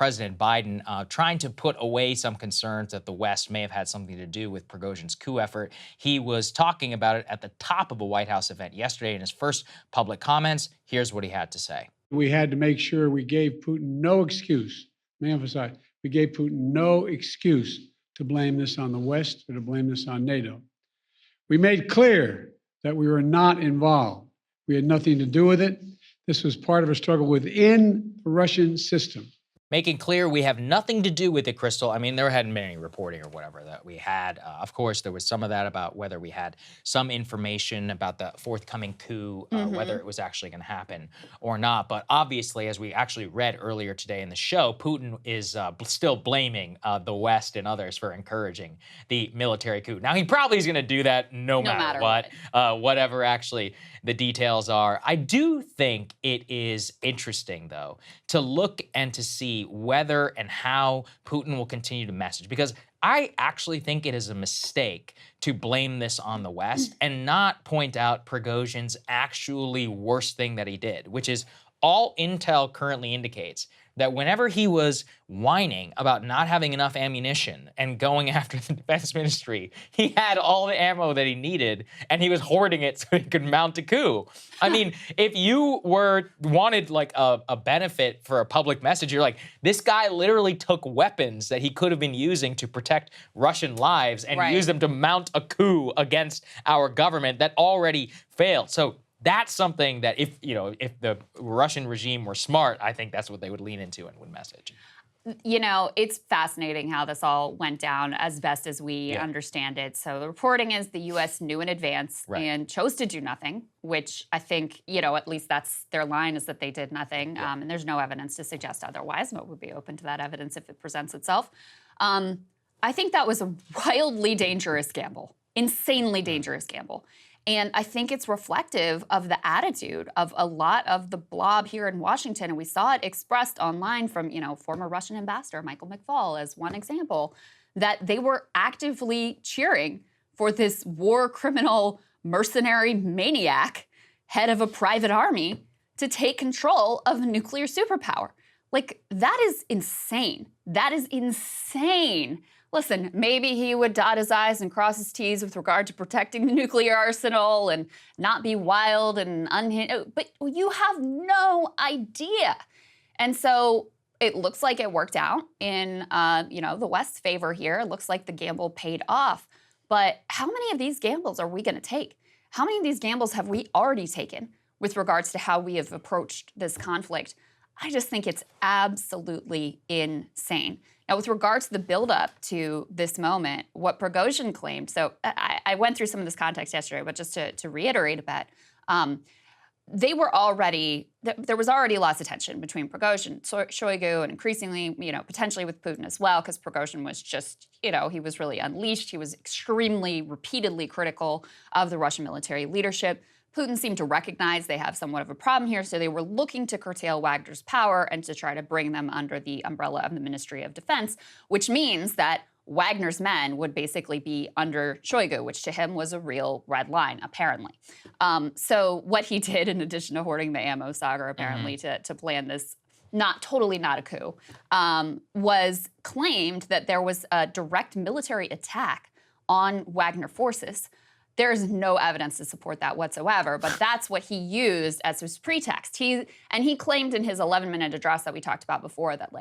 President Biden trying to put away some concerns that the West may have had something to do with Prigozhin's coup effort. He was talking about it at the top of a White House event yesterday in his first public comments. Here's what he had to say. We had to make sure we gave Putin no excuse. Let me emphasize, we gave Putin no excuse to blame this on the West or to blame this on NATO. We made clear that we were not involved. We had nothing to do with it. This was part of a struggle within the Russian system. Making clear we have nothing to do with it, Krystal. I mean, there hadn't been any reporting or whatever that we had. Of course, there was some of that about whether we had some information about the forthcoming coup, whether it was actually going to happen or not. But obviously, as we actually read earlier today in the show, Putin is still blaming the West and others for encouraging the military coup. Now, he probably is going to do that no matter what, whatever actually the details are. I do think it is interesting, though, to look and to see whether and how Putin will continue to message, because I actually think it is a mistake to blame this on the West and not point out Prigozhin's actually worst thing that he did, which is all intel currently indicates that whenever he was whining about not having enough ammunition and going after the defense ministry, he had all the ammo that he needed and he was hoarding it so he could mount a coup. I mean, if you wanted like a benefit for a public message, you're like, this guy literally took weapons that he could have been using to protect Russian lives and used them to mount a coup against our government that already failed. So that's something that if the Russian regime were smart, I think that's what they would lean into and would message. You know, it's fascinating how this all went down as best as we understand it. So the reporting is the U.S. knew in advance and chose to do nothing, which I think, at least that's their line, is that they did nothing. And there's no evidence to suggest otherwise, but would be open to that evidence if it presents itself. I think that was a wildly dangerous gamble, insanely dangerous gamble. And I think it's reflective of the attitude of a lot of the blob here in Washington. And we saw it expressed online from, former Russian ambassador Michael McFaul as one example, that they were actively cheering for this war criminal mercenary maniac, head of a private army, to take control of a nuclear superpower. Like, that is insane. That is insane. Listen, maybe he would dot his I's and cross his T's with regard to protecting the nuclear arsenal and not be wild and unhinged, but you have no idea. And so it looks like it worked out in, the West's favor here. It looks like the gamble paid off. But how many of these gambles are we going to take? How many of these gambles have we already taken with regards to how we have approached this conflict? I just think it's absolutely insane. Now, with regards to the buildup to this moment, what Prigozhin claimed, so I went through some of this context yesterday, but just to reiterate a bit, there was already lots of tension between Prigozhin, Shoigu, and increasingly, potentially with Putin as well, because Prigozhin was just, he was really unleashed. He was extremely, repeatedly critical of the Russian military leadership. Putin seemed to recognize they have somewhat of a problem here, so they were looking to curtail Wagner's power and to try to bring them under the umbrella of the Ministry of Defense, which means that Wagner's men would basically be under Shoigu, which to him was a real red line, apparently. So what he did, in addition to hoarding the ammo, Saagar, apparently, to plan this totally not a coup, was claimed that there was a direct military attack on Wagner forces. There is no evidence to support that whatsoever, but that's what he used as his pretext. He claimed in his 11-minute address that we talked about before that,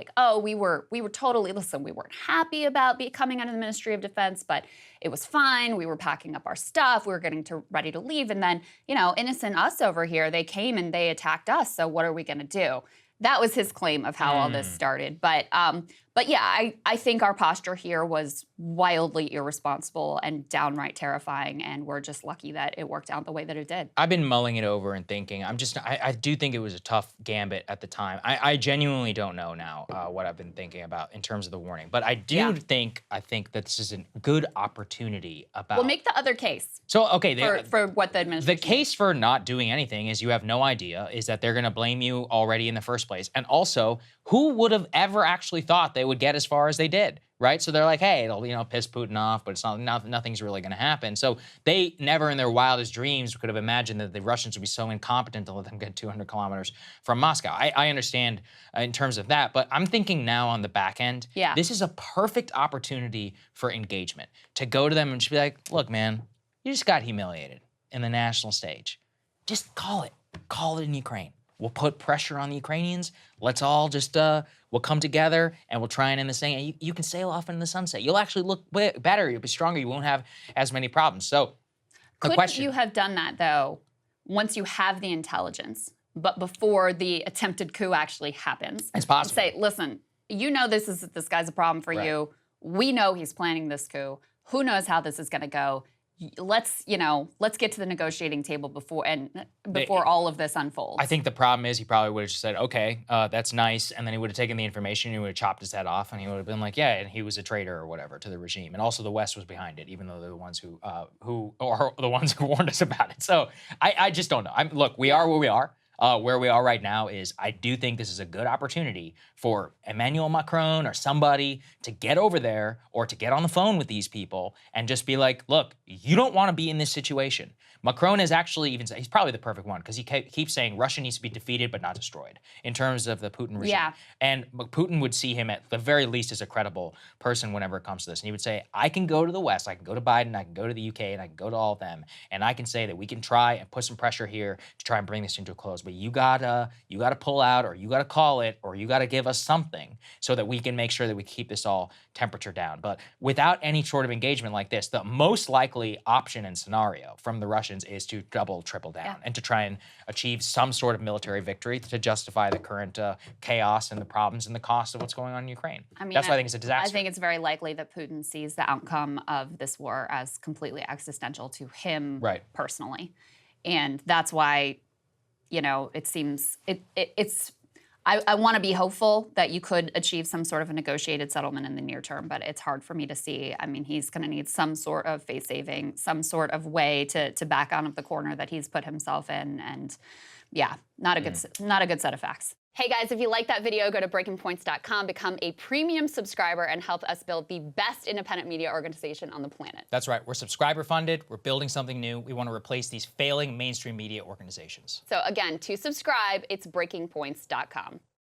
we were totally, we weren't happy about coming under the Ministry of Defense, but it was fine. We were packing up our stuff. We were getting ready to leave. And then, innocent us over here, they came and they attacked us. So what are we going to do? That was his claim of how all this started. But yeah, I think our posture here was wildly irresponsible and downright terrifying, and we're just lucky that it worked out the way that it did. I've been mulling it over and thinking, I do think it was a tough gambit at the time. I genuinely don't know now what I've been thinking about in terms of the warning, but I do think that this is a good opportunity about. Well, make the other case. So, okay. For what the administration. The case for not doing anything is you have no idea, is that they're going to blame you already in the first place. And also, who would have ever actually thought they would get as far as they did, right? So they're like, hey, it'll, piss Putin off, but it's nothing's really going to happen. So they never in their wildest dreams could have imagined that the Russians would be so incompetent to let them get 200 kilometers from Moscow. I understand in terms of that, but I'm thinking now on the back end, this is a perfect opportunity for engagement, to go to them and just be like, look, man, you just got humiliated in the national stage. Just call it in Ukraine. We'll put pressure on the Ukrainians. Let's all just, we'll come together and we'll try and end this thing. And you can sail off into the sunset. You'll actually look better. You'll be stronger. You won't have as many problems. So couldn't you have done that, though, once you have the intelligence, but before the attempted coup actually happens? It's possible. Say, listen, this guy's a problem for you. We know he's planning this coup. Who knows how this is going to go? Let's get to the negotiating table before all of this unfolds. I think the problem is he probably would have just said, okay, that's nice. And then he would have taken the information and he would have chopped his head off and he would have been like, yeah, and he was a traitor or whatever to the regime. And also the West was behind it, even though they're the ones who are the ones who warned us about it. So I just don't know. Look, we are where we are. Where we are right now is I do think this is a good opportunity for Emmanuel Macron or somebody to get over there or to get on the phone with these people and just be like, look, you don't want to be in this situation. Macron has actually even said, he's probably the perfect one because he keeps saying Russia needs to be defeated but not destroyed in terms of the Putin regime. Yeah. And Putin would see him at the very least as a credible person whenever it comes to this. And he would say, I can go to the West, I can go to Biden, I can go to the UK, and I can go to all of them, and I can say that we can try and put some pressure here to try and bring this into a close. But you gotta pull out, or you gotta call it, or you gotta give us something so that we can make sure that we keep this all temperature down. But without any sort of engagement like this, the most likely option and scenario from the Russians is to double, triple down and to try and achieve some sort of military victory to justify the current chaos and the problems and the cost of what's going on in Ukraine. I mean, that's why I think it's a disaster. I think it's very likely that Putin sees the outcome of this war as completely existential to him personally. And that's why, it seems it's I want to be hopeful that you could achieve some sort of a negotiated settlement in the near term, but it's hard for me to see. I mean, he's going to need some sort of face saving, some sort of way to back out of the corner that he's put himself in, and yeah, not a good set of facts. Hey guys, if you like that video, go to breakingpoints.com, become a premium subscriber, and help us build the best independent media organization on the planet. That's right. We're subscriber funded. We're building something new. We want to replace these failing mainstream media organizations. So again, to subscribe, it's breakingpoints.com.